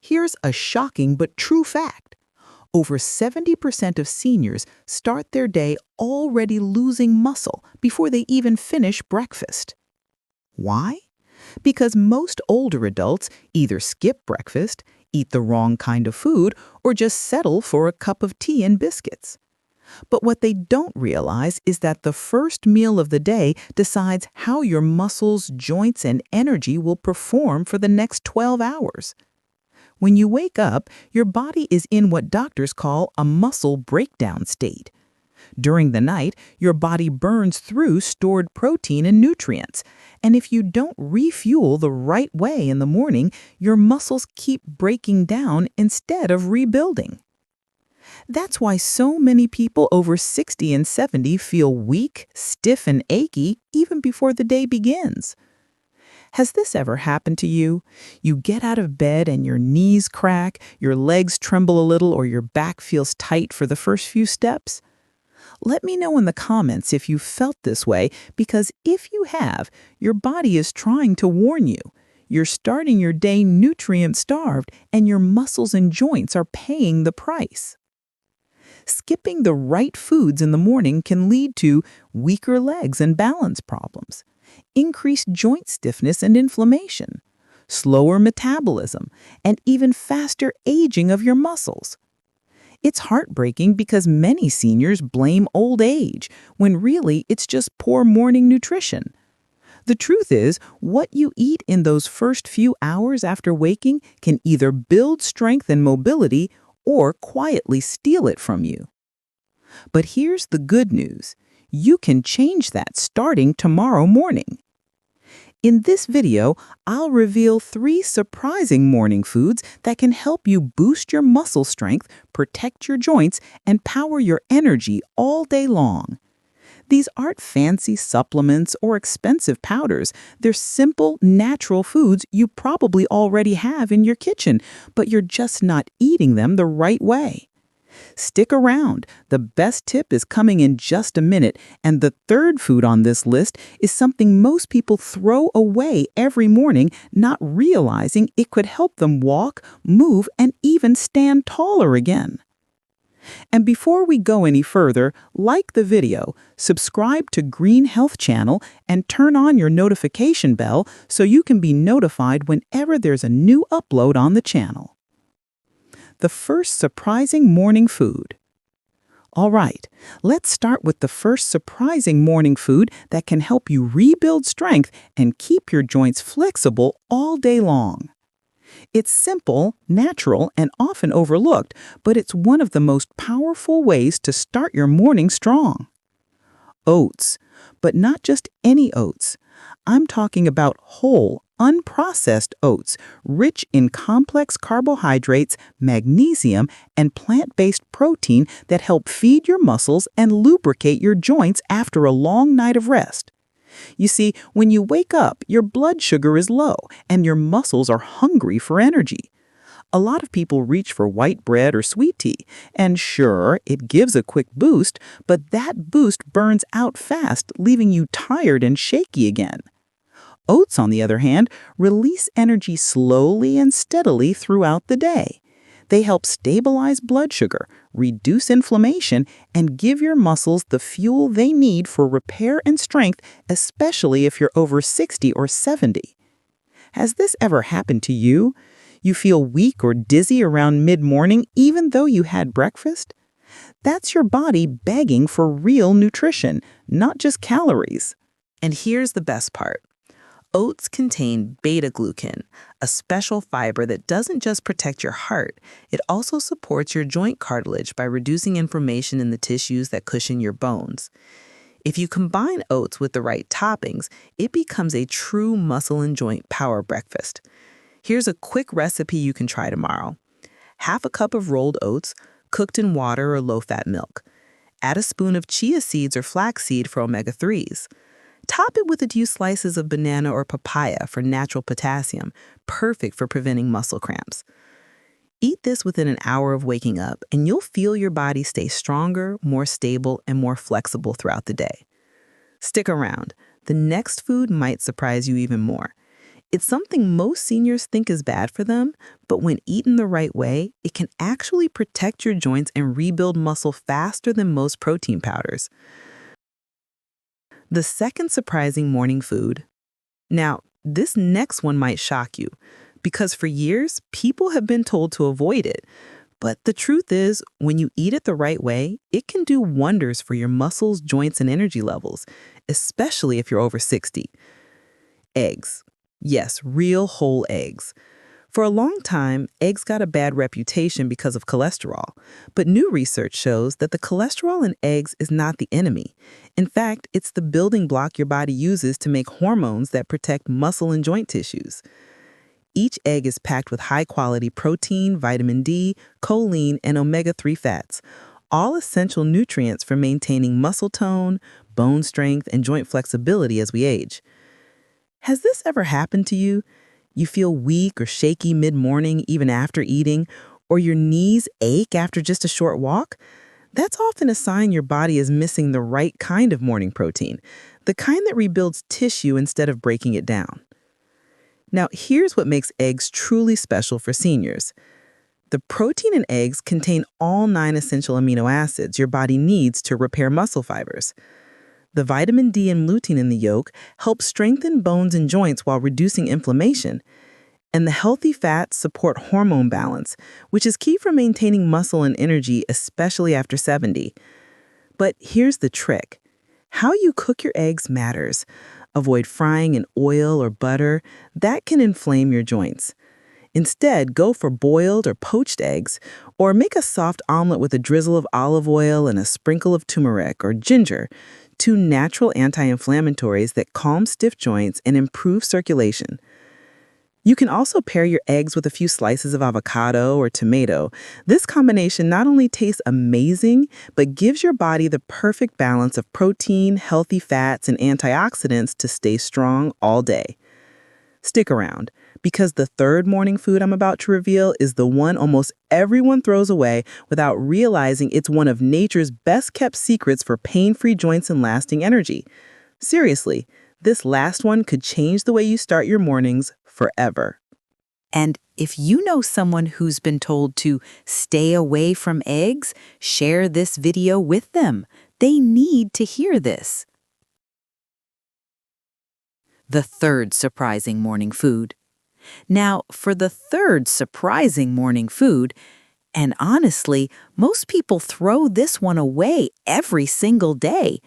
Here's a shocking but true fact. Over 70% of seniors start their day already losing muscle before they even finish breakfast. Why? Because most older adults either skip breakfast, eat the wrong kind of food, or just settle for a cup of tea and biscuits. But what they don't realize is that the first meal of the day decides how your muscles, joints, and energy will perform for the next 12 hours. When you wake up, your body is in what doctors call a muscle breakdown state. During the night, your body burns through stored protein and nutrients. And if you don't refuel the right way in the morning, your muscles keep breaking down instead of rebuilding. That's why so many people over 60 and 70 feel weak, stiff, and achy even before the day begins. Has this ever happened to you? You get out of bed and your knees crack, your legs tremble a little, or your back feels tight for the first few steps? Let me know in the comments if you felt this way, because if you have, your body is trying to warn you. You're starting your day nutrient-starved, and your muscles and joints are paying the price. Skipping the right foods in the morning can lead to weaker legs and balance problems, increased joint stiffness and inflammation, slower metabolism, and even faster aging of your muscles. It's heartbreaking because many seniors blame old age, when really it's just poor morning nutrition. The truth is, what you eat in those first few hours after waking can either build strength and mobility or quietly steal it from you. But here's the good news. You can change that starting tomorrow morning. In this video, I'll reveal 3 surprising morning foods that can help you boost your muscle strength, protect your joints, and power your energy all day long. These aren't fancy supplements or expensive powders. They're simple, natural foods you probably already have in your kitchen, but you're just not eating them the right way. Stick around. The best tip is coming in just a minute, and the third food on this list is something most people throw away every morning, not realizing it could help them walk, move, and even stand taller again. And before we go any further, like the video, subscribe to Green Health Channel, and turn on your notification bell so you can be notified whenever there's a new upload on the channel. The first surprising morning food. All right, let's start with the first surprising morning food that can help you rebuild strength and keep your joints flexible all day long. It's simple, natural, and often overlooked, but it's one of the most powerful ways to start your morning strong. Oats, but not just any oats. I'm talking about whole, unprocessed oats, rich in complex carbohydrates, magnesium, and plant-based protein that help feed your muscles and lubricate your joints after a long night of rest. You see, when you wake up, your blood sugar is low and your muscles are hungry for energy. A lot of people reach for white bread or sweet tea, and sure, it gives a quick boost, but that boost burns out fast, leaving you tired and shaky again. Oats, on the other hand, release energy slowly and steadily throughout the day. They help stabilize blood sugar, reduce inflammation, and give your muscles the fuel they need for repair and strength, especially if you're over 60 or 70. Has this ever happened to you? You feel weak or dizzy around mid-morning even though you had breakfast? That's your body begging for real nutrition, not just calories. And here's the best part. Oats contain beta-glucan, a special fiber that doesn't just protect your heart, it also supports your joint cartilage by reducing inflammation in the tissues that cushion your bones. If you combine oats with the right toppings, it becomes a true muscle and joint power breakfast. Here's a quick recipe you can try tomorrow. Half a cup of rolled oats, cooked in water or low-fat milk. Add a spoon of chia seeds or flaxseed for omega-3s. Top it with a few slices of banana or papaya for natural potassium, perfect for preventing muscle cramps. Eat this within an hour of waking up, and you'll feel your body stay stronger, more stable, and more flexible throughout the day. Stick around. The next food might surprise you even more. It's something most seniors think is bad for them, but when eaten the right way, it can actually protect your joints and rebuild muscle faster than most protein powders. The second surprising morning food. Now, this next one might shock you, because for years, people have been told to avoid it. But the truth is, when you eat it the right way, it can do wonders for your muscles, joints, and energy levels, especially if you're over 60. Eggs. Yes, real whole eggs. For a long time, eggs got a bad reputation because of cholesterol, but new research shows that the cholesterol in eggs is not the enemy. In fact, it's the building block your body uses to make hormones that protect muscle and joint tissues. Each egg is packed with high-quality protein, vitamin D, choline, and omega-3 fats, all essential nutrients for maintaining muscle tone, bone strength, and joint flexibility as we age. Has this ever happened to you? You feel weak or shaky mid-morning even after eating, or your knees ache after just a short walk? That's often a sign your body is missing the right kind of morning protein, the kind that rebuilds tissue instead of breaking it down. Now, here's what makes eggs truly special for seniors. The protein in eggs contain all 9 essential amino acids your body needs to repair muscle fibers. The vitamin D and lutein in the yolk help strengthen bones and joints while reducing inflammation. And the healthy fats support hormone balance, which is key for maintaining muscle and energy, especially after 70. But here's the trick. How you cook your eggs matters. Avoid frying in oil or butter. That can inflame your joints. Instead, go for boiled or poached eggs, or make a soft omelet with a drizzle of olive oil and a sprinkle of turmeric or ginger, 2 natural anti-inflammatories that calm stiff joints and improve circulation. You can also pair your eggs with a few slices of avocado or tomato. This combination not only tastes amazing, but gives your body the perfect balance of protein, healthy fats, and antioxidants to stay strong all day. Stick around, because the third morning food I'm about to reveal is the one almost everyone throws away without realizing it's one of nature's best-kept secrets for pain-free joints and lasting energy. Seriously, this last one could change the way you start your mornings forever. And if you know someone who's been told to stay away from eggs, share this video with them. They need to hear this. The third surprising morning food. Now, for the third surprising morning food, and honestly, most people throw this one away every single day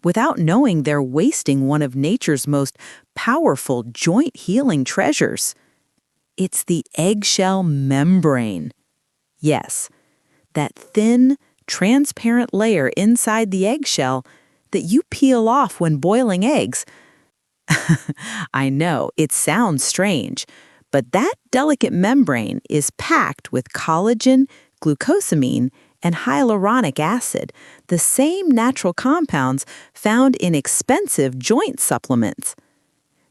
without knowing they're wasting one of nature's most powerful joint healing treasures. It's the eggshell membrane. Yes, that thin, transparent layer inside the eggshell that you peel off when boiling eggs. I know, it sounds strange, but that delicate membrane is packed with collagen, glucosamine, and hyaluronic acid, the same natural compounds found in expensive joint supplements.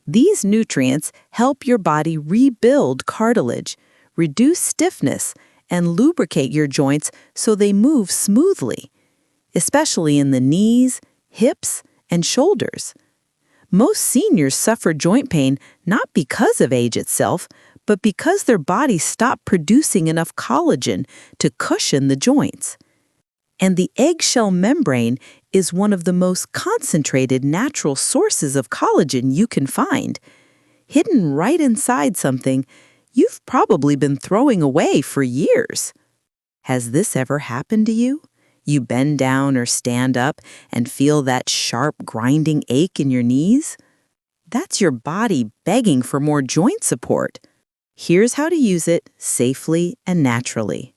These nutrients help your body rebuild cartilage, reduce stiffness, and lubricate your joints so they move smoothly, especially in the knees, hips, and shoulders. Most seniors suffer joint pain not because of age itself, but because their bodies stop producing enough collagen to cushion the joints. And the eggshell membrane is one of the most concentrated natural sources of collagen you can find. Hidden right inside something you've probably been throwing away for years. Has this ever happened to you? You bend down or stand up and feel that sharp, grinding ache in your knees? That's your body begging for more joint support. Here's how to use it safely and naturally.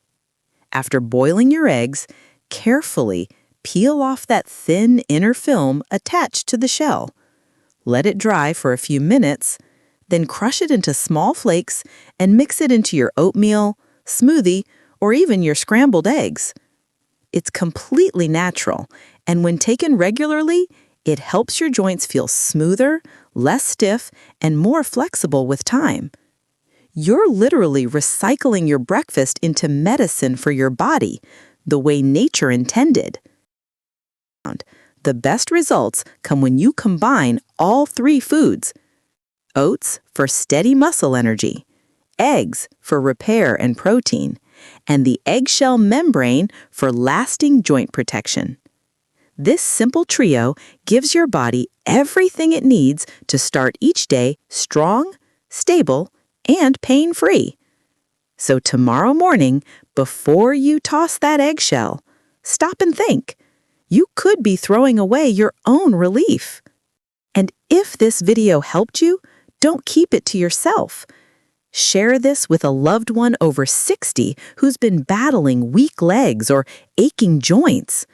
After boiling your eggs, carefully peel off that thin inner film attached to the shell. Let it dry for a few minutes, then crush it into small flakes and mix it into your oatmeal, smoothie, or even your scrambled eggs. It's completely natural, and when taken regularly, it helps your joints feel smoother, less stiff, and more flexible with time. You're literally recycling your breakfast into medicine for your body, the way nature intended. The best results come when you combine all 3 foods. oats for steady muscle energy, eggs for repair and protein, and the eggshell membrane for lasting joint protection. This simple trio gives your body everything it needs to start each day strong, stable, and pain-free. So tomorrow morning, before you toss that eggshell, stop and think. You could be throwing away your own relief. And if this video helped you, don't keep it to yourself. Share this with a loved one over 60 who's been battling weak legs or aching joints.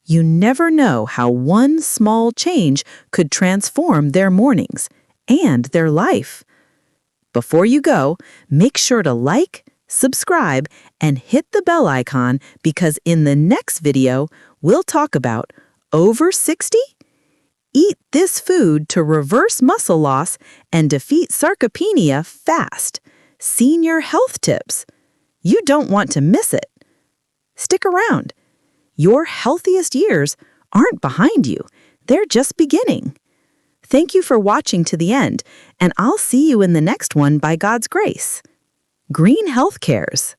You never know how one small change could transform their mornings and their life. Before you go, make sure to like, subscribe, and hit the bell icon because in the next video, we'll talk about over 60? Eat this food to reverse muscle loss and defeat sarcopenia fast. Senior health tips. You don't want to miss it. Stick around. Your healthiest years aren't behind you. They're just beginning. Thank you for watching to the end, and I'll see you in the next one by God's grace. Green Health Cares.